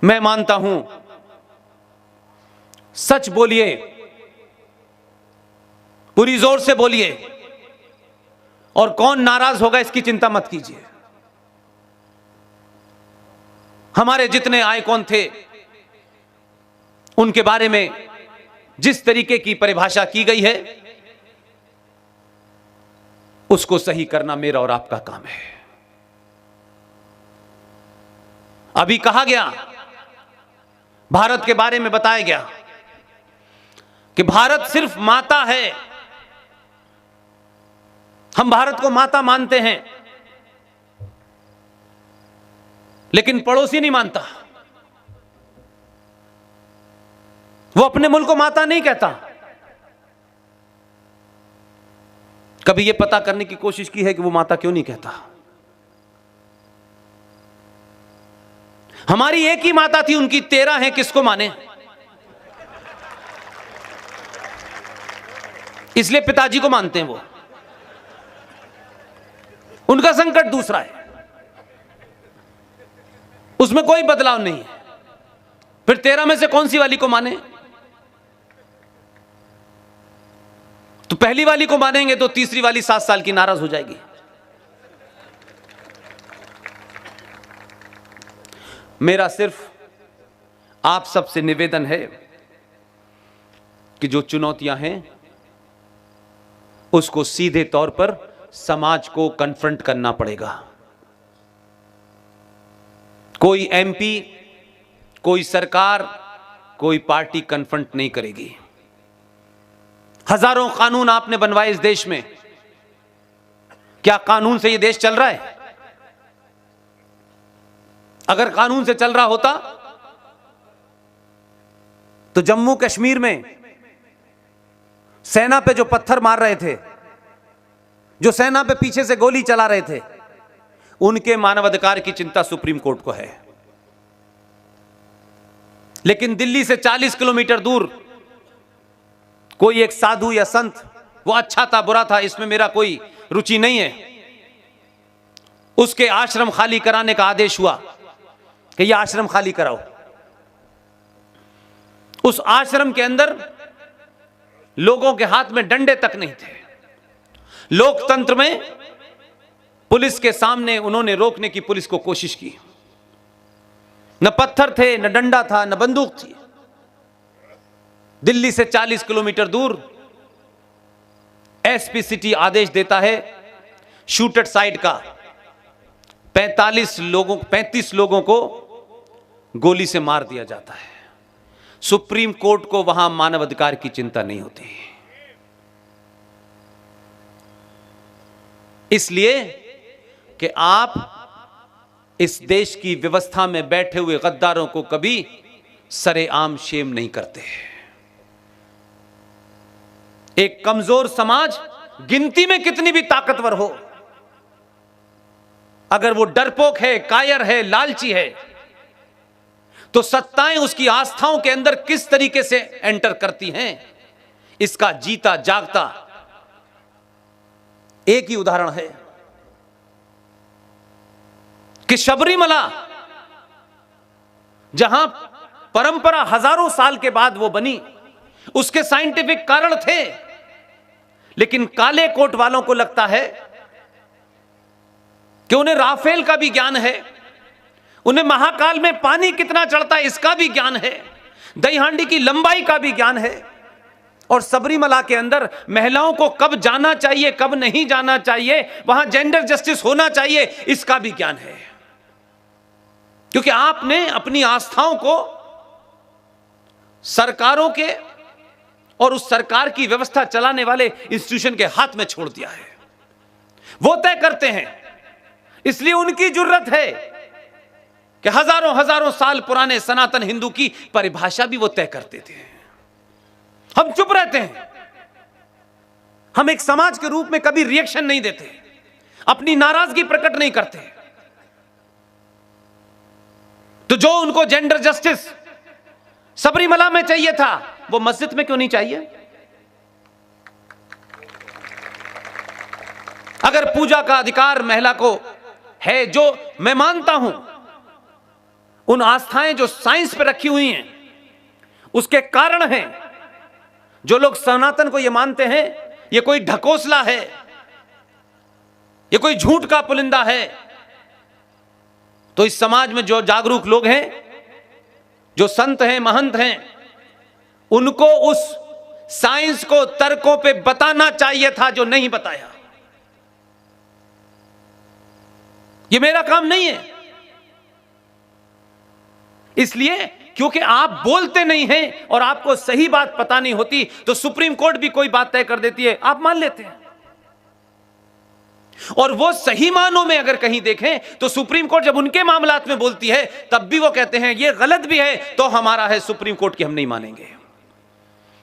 मैं मानता हूं, सच बोलिए, पूरी जोर से बोलिए, और कौन नाराज होगा इसकी चिंता मत कीजिए। हमारे जितने आइकॉन थे उनके बारे में जिस तरीके की परिभाषा की गई है उसको सही करना मेरा और आपका काम है। अभी कहा गया, भारत के बारे में बताया गया कि भारत सिर्फ माता है। हम भारत को माता मानते हैं, लेकिन पड़ोसी नहीं मानता। वो अपने मुल्क को माता नहीं कहता। कभी यह पता करने की कोशिश की है कि वो माता क्यों नहीं कहता? हमारी एक ही माता थी, उनकी 13 हैं, किसको माने? इसलिए पिताजी को मानते हैं। वो उनका संकट दूसरा है, उसमें कोई बदलाव नहीं है। फिर 13 में से कौन सी वाली को माने? तो पहली वाली को मानेंगे तो तीसरी वाली 7 साल की नाराज हो जाएगी। मेरा सिर्फ आप सबसे निवेदन है कि जो चुनौतियां हैं उसको सीधे तौर पर समाज को कन्फ्रंट करना पड़ेगा। कोई एमपी, कोई सरकार, कोई पार्टी कन्फ्रंट नहीं करेगी। हजारों कानून आपने बनवाए इस देश में, क्या कानून से यह देश चल रहा है? अगर कानून से चल रहा होता तो जम्मू कश्मीर में सेना पे जो पत्थर मार रहे थे, जो सेना पे पीछे से गोली चला रहे थे, उनके मानवाधिकार की चिंता सुप्रीम कोर्ट को है। लेकिन दिल्ली से 40 किलोमीटर दूर कोई एक साधु या संत, वो अच्छा था बुरा था इसमें मेरा कोई रुचि नहीं है, उसके आश्रम खाली कराने का आदेश हुआ कि यह आश्रम खाली कराओ। उस आश्रम के अंदर लोगों के हाथ में डंडे तक नहीं थे। लोकतंत्र में पुलिस के सामने उन्होंने रोकने की पुलिस को कोशिश की। न पत्थर थे, न डंडा था, न बंदूक थी। दिल्ली से 40 किलोमीटर दूर एसपी सिटी आदेश देता है शूटेड साइड का, 35 लोगों को गोली से मार दिया जाता है। सुप्रीम कोर्ट को वहां मानवाधिकार की चिंता नहीं होती। इसलिए कि आप इस देश की व्यवस्था में बैठे हुए गद्दारों को कभी सरेआम शेम नहीं करते। एक कमजोर समाज गिनती में कितनी भी ताकतवर हो, अगर वो डरपोक है, कायर है, लालची है, तो सत्ताएं उसकी आस्थाओं के अंदर किस तरीके से एंटर करती हैं, इसका जीता जागता एक ही उदाहरण है कि शबरीमला, जहां परंपरा हजारों साल के बाद वो बनी, उसके साइंटिफिक कारण थे, लेकिन काले कोट वालों को लगता है कि उन्हें राफेल का भी ज्ञान है, उन्हें महाकाल में पानी कितना चढ़ता है इसका भी ज्ञान है, दही हांडी की लंबाई का भी ज्ञान है, और सबरीमला के अंदर महिलाओं को कब जाना चाहिए, कब नहीं जाना चाहिए, वहां जेंडर जस्टिस होना चाहिए, इसका भी ज्ञान है। क्योंकि आपने अपनी आस्थाओं को सरकारों के और उस सरकार की व्यवस्था चलाने वाले इंस्टीट्यूशन के हाथ में छोड़ दिया है। वो तय करते हैं। इसलिए उनकी जरूरत है कि हजारों हजारों साल पुराने सनातन हिंदू की परिभाषा भी वो तय करते थे। हम चुप रहते हैं। हम एक समाज के रूप में कभी रिएक्शन नहीं देते, अपनी नाराजगी प्रकट नहीं करते। तो जो उनको जेंडर जस्टिस सबरीमला में चाहिए था, वो मस्जिद में क्यों नहीं चाहिए? अगर पूजा का अधिकार महिला को है, जो मैं मानता हूं, उन आस्थाएं जो साइंस पे रखी हुई हैं, उसके कारण हैं। जो लोग सनातन को ये मानते हैं ये कोई ढकोसला है, ये कोई झूठ का पुलिंदा है, तो इस समाज में जो जागरूक लोग हैं, जो संत हैं, महंत हैं, उनको उस साइंस को तर्कों पे बताना चाहिए था जो नहीं बताया। ये मेरा काम नहीं है, इसलिए क्योंकि आप बोलते नहीं हैं और आपको सही बात पता नहीं होती, तो सुप्रीम कोर्ट भी कोई बात तय कर देती है, आप मान लेते हैं। और वो सही मानों में अगर कहीं देखें तो सुप्रीम कोर्ट जब उनके मामलात में बोलती है तब भी वो कहते हैं ये गलत भी है तो हमारा है सुप्रीम कोर्ट की, हम नहीं मानेंगे।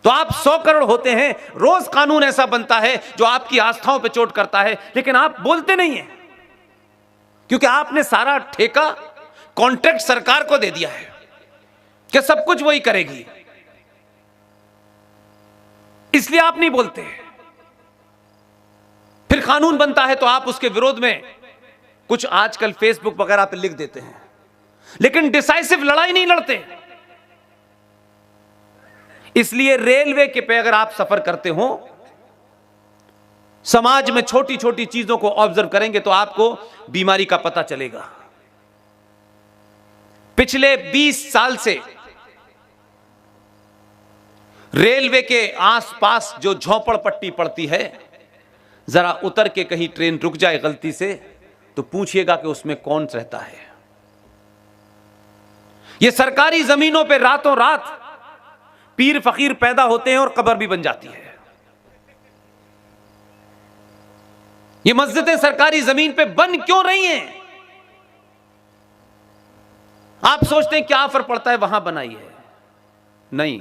तो आप 100 करोड़ होते हैं, रोज कानून ऐसा बनता है जो आपकी आस्थाओं पे चोट करता है, लेकिन आप बोलते नहीं हैं क्योंकि आपने सारा ठेका, कॉन्ट्रैक्ट सरकार को दे दिया है कि सब कुछ वही करेगी, इसलिए आप नहीं बोलते। फिर कानून बनता है तो आप उसके विरोध में कुछ आजकल फेसबुक वगैरह पे लिख देते हैं, लेकिन डिसाइसिव लड़ाई नहीं लड़ते। इसलिए रेलवे के पे अगर आप सफर करते हो, समाज में छोटी छोटी चीजों को ऑब्जर्व करेंगे तो आपको बीमारी का पता चलेगा। पिछले 20 साल से रेलवे के आसपास जो झोपड़पट्टी पड़ती है, जरा उतर के कहीं ट्रेन रुक जाए गलती से तो पूछिएगा कि उसमें कौन रहता है। ये सरकारी जमीनों पे रातों रात पीर फकीर पैदा होते हैं और कब्र भी बन जाती है। ये मस्जिदें सरकारी जमीन पे बन क्यों रही हैं? आप सोचते हैं क्या फर्क पड़ता है, वहां बनाई है? नहीं,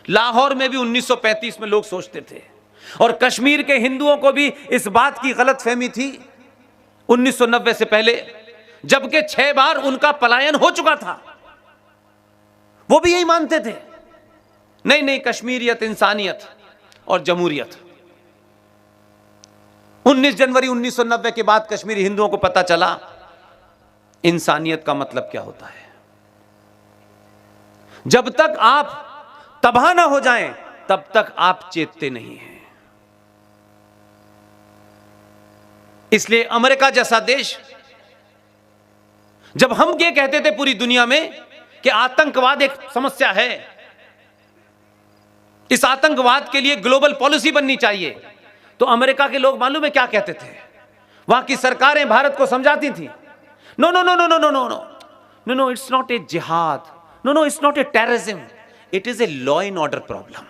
लाहौर में भी 1935 में लोग सोचते थे, और कश्मीर के हिंदुओं को भी इस बात की गलतफहमी थी 1990 से पहले, जबकि 6 बार उनका पलायन हो चुका था। वो भी यही मानते थे, नहीं नहीं, कश्मीरियत, इंसानियत और जमहूरियत। 19 जनवरी 1990 के बाद कश्मीरी हिंदुओं को पता चला इंसानियत का मतलब क्या होता है। जब तक आप तबाह ना हो जाएं तब तक आप चेतते नहीं हैं। इसलिए अमेरिका जैसा देश, जब हम ये कहते थे पूरी दुनिया में कि आतंकवाद एक समस्या है, इस आतंकवाद के लिए ग्लोबल पॉलिसी बननी चाहिए, तो अमेरिका के लोग मालूम है क्या कहते थे? वहां की सरकारें भारत को समझाती थी, no no no no no no no no no no, it's not a jihad, no no, it's not a terrorism, it is a law and order problem.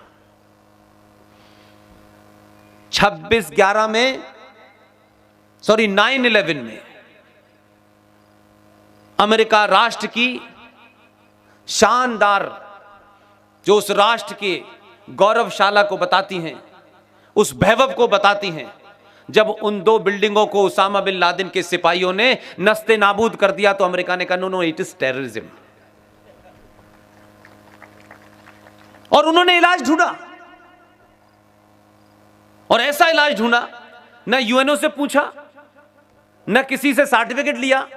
9/11 में अमेरिका राष्ट्र की शानदार, जो उस राष्ट्र के गौरवशाला को बताती हैं, उस वैभव को बताती हैं, जब उन 2 बिल्डिंगों को उसामा बिन लादेन के सिपाहियों ने नस्ते नाबूद कर दिया तो अमेरिका ने कहा no no, it is terrorism. और उन्होंने इलाज ढूंढा, और ऐसा इलाज ढूंढा, न यूएनओ से पूछा, न किसी से सर्टिफिकेट लिया,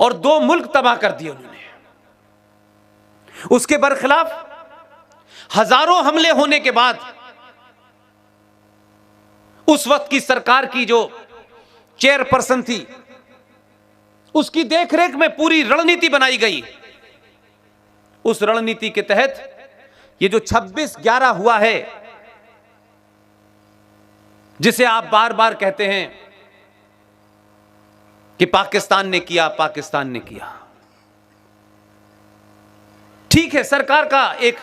और 2 मुल्क तबाह कर दिए उन्होंने। उसके बरखिलाफ हजारों हमले होने के बाद उस वक्त की सरकार की जो चेयरपर्सन थी, उसकी देखरेख में पूरी रणनीति बनाई गई। उस रणनीति के तहत ये जो 26/11 हुआ है, जिसे आप बार बार कहते हैं कि पाकिस्तान ने किया, पाकिस्तान ने किया, ठीक है, सरकार का एक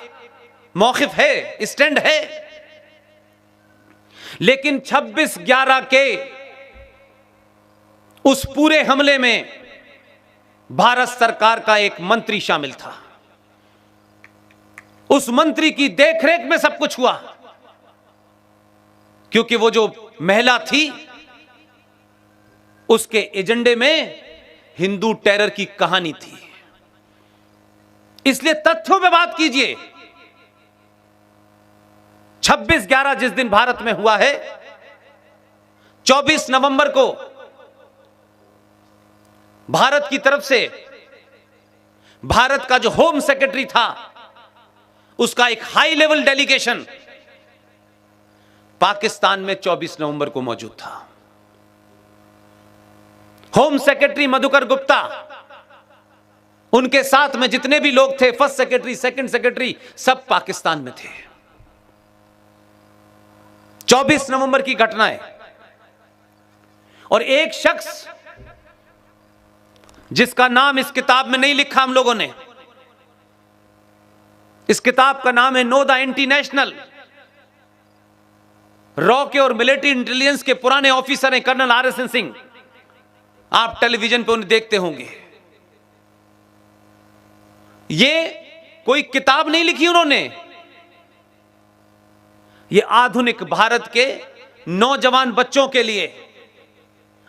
मौक़िफ़ है, स्टैंड है, लेकिन 26/11 के उस पूरे हमले में भारत सरकार का एक मंत्री शामिल था। उस मंत्री की देखरेख में सब कुछ हुआ, क्योंकि वो जो महिला थी उसके एजेंडे में हिंदू टेरर की कहानी थी। इसलिए तथ्यों पे बात कीजिए। 26/11 जिस दिन भारत में हुआ है, 24 नवंबर को भारत की तरफ से भारत का जो होम सेक्रेटरी था, उसका एक हाई लेवल डेलीगेशन पाकिस्तान में 24 नवंबर को मौजूद था। होम सेक्रेटरी मधुकर गुप्ता, उनके साथ में जितने भी लोग थे, फर्स्ट सेक्रेटरी, सेकंड सेक्रेटरी, सब पाकिस्तान में थे। 24 नवंबर की घटना है। और एक शख्स जिसका नाम इस किताब में नहीं लिखा हम लोगों ने, इस किताब का नाम है नो द इंटरनेशनल। रॉ के और मिलिट्री इंटेलिजेंस के पुराने ऑफिसर हैं कर्नल RSN सिंह, आप टेलीविजन पे उन्हें देखते होंगे। ये कोई किताब नहीं लिखी उन्होंने, ये आधुनिक भारत के नौजवान बच्चों के लिए,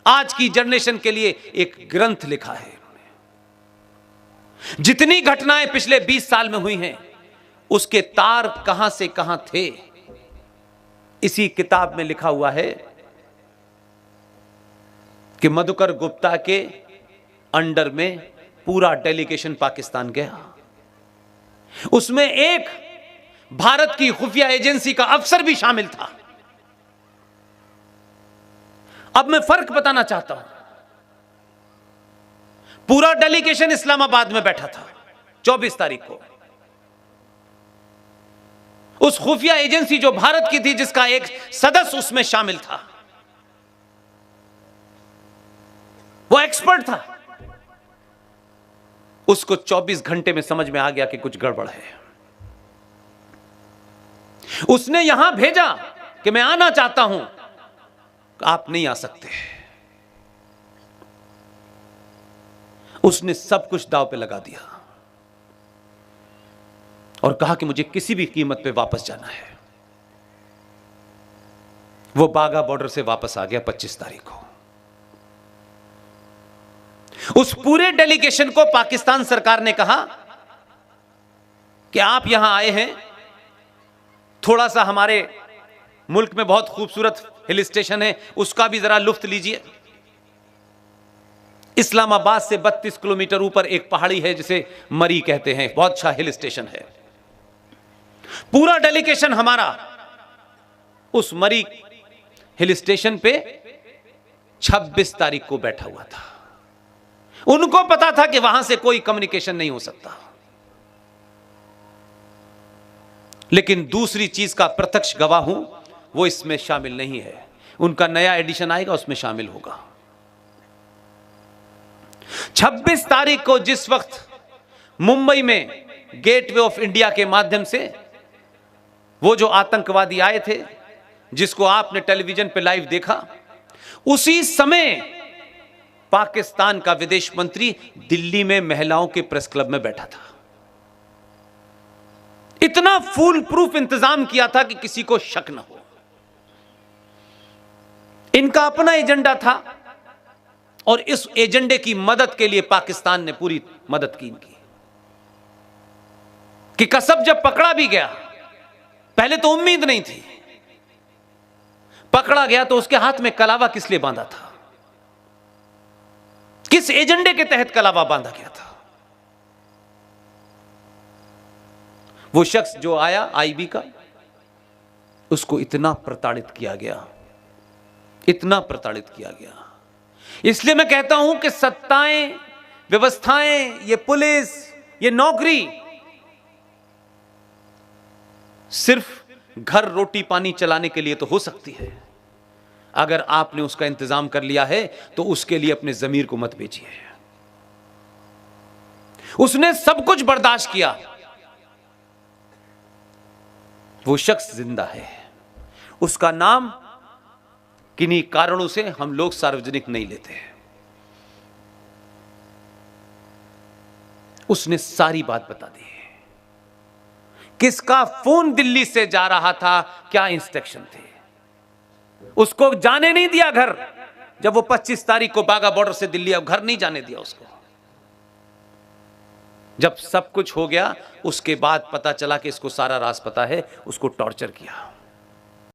आज की जनरेशन के लिए एक ग्रंथ लिखा है। जितनी घटनाएं पिछले 20 साल में हुई हैं, उसके तार कहां से कहां थे, इसी किताब में लिखा हुआ है कि मधुकर गुप्ता के अंडर में पूरा डेलीगेशन पाकिस्तान गया। उसमें एक भारत की खुफिया एजेंसी का अफसर भी शामिल था। अब मैं फर्क बताना चाहता हूं। पूरा डेलीगेशन इस्लामाबाद में बैठा था 24 तारीख को। उस खुफिया एजेंसी जो भारत की थी, जिसका एक सदस्य उसमें शामिल था, वो एक्सपर्ट था। उसको 24 घंटे में समझ में आ गया कि कुछ गड़बड़ है। उसने यहां भेजा कि मैं आना चाहता हूं, आप नहीं आ सकते। उसने सब कुछ दांव पे लगा दिया और कहा कि मुझे किसी भी कीमत पे वापस जाना है। वो बागा बॉर्डर से वापस आ गया 25 तारीख को। उस पूरे डेलीगेशन को पाकिस्तान सरकार ने कहा कि आप यहां आए हैं, थोड़ा सा हमारे मुल्क में बहुत खूबसूरत हिल स्टेशन है, उसका भी जरा लुत्फ लीजिए। इस्लामाबाद से 32 किलोमीटर ऊपर एक पहाड़ी है जिसे मरी कहते हैं, बहुत अच्छा हिल स्टेशन है। पूरा डेलीगेशन हमारा उस मरी हिल स्टेशन पे 26 तारीख को बैठा हुआ था। उनको पता था कि वहां से कोई कम्युनिकेशन नहीं हो सकता, लेकिन दूसरी चीज का प्रत्यक्ष गवाह हूं, वो इसमें शामिल नहीं है। उनका नया एडिशन आएगा, उसमें शामिल होगा। 26 तारीख को जिस वक्त मुंबई में गेटवे ऑफ इंडिया के माध्यम से वो जो आतंकवादी आए थे, जिसको आपने टेलीविजन पे लाइव देखा, उसी समय पाकिस्तान का विदेश मंत्री दिल्ली में महिलाओं के प्रेस क्लब में बैठा था। इतना फुल प्रूफ इंतजाम किया था कि किसी को शक न हो। इनका अपना एजेंडा था और इस एजेंडे की मदद के लिए पाकिस्तान ने पूरी मदद की इनकी। कि कसब जब पकड़ा भी गया, पहले तो उम्मीद नहीं थी, पकड़ा गया तो उसके हाथ में कलावा किस लिए बांधा था, किस एजेंडे के तहत कलावा बांधा गया था। वो शख्स जो आया आईबी का, उसको इतना प्रताड़ित किया गया, इतना प्रताड़ित किया गया। इसलिए मैं कहता हूं कि सत्ताएं, व्यवस्थाएं, ये पुलिस, ये नौकरी सिर्फ घर रोटी पानी चलाने के लिए तो हो सकती है। अगर आपने उसका इंतजाम कर लिया है तो उसके लिए अपने जमीर को मत बेचिए। उसने सब कुछ बर्दाश्त किया। वो शख्स जिंदा है, उसका नाम किन्हीं कारणों से हम लोग सार्वजनिक नहीं लेते। उसने सारी बात बता दी, किसका फोन दिल्ली से जा रहा था, क्या इंस्ट्रक्शन थे। उसको जाने नहीं दिया घर, जब वो 25 तारीख को बागा बॉर्डर से दिल्ली, अब घर नहीं जाने दिया उसको। जब सब कुछ हो गया, उसके बाद पता चला कि इसको सारा राज पता है, उसको टॉर्चर किया।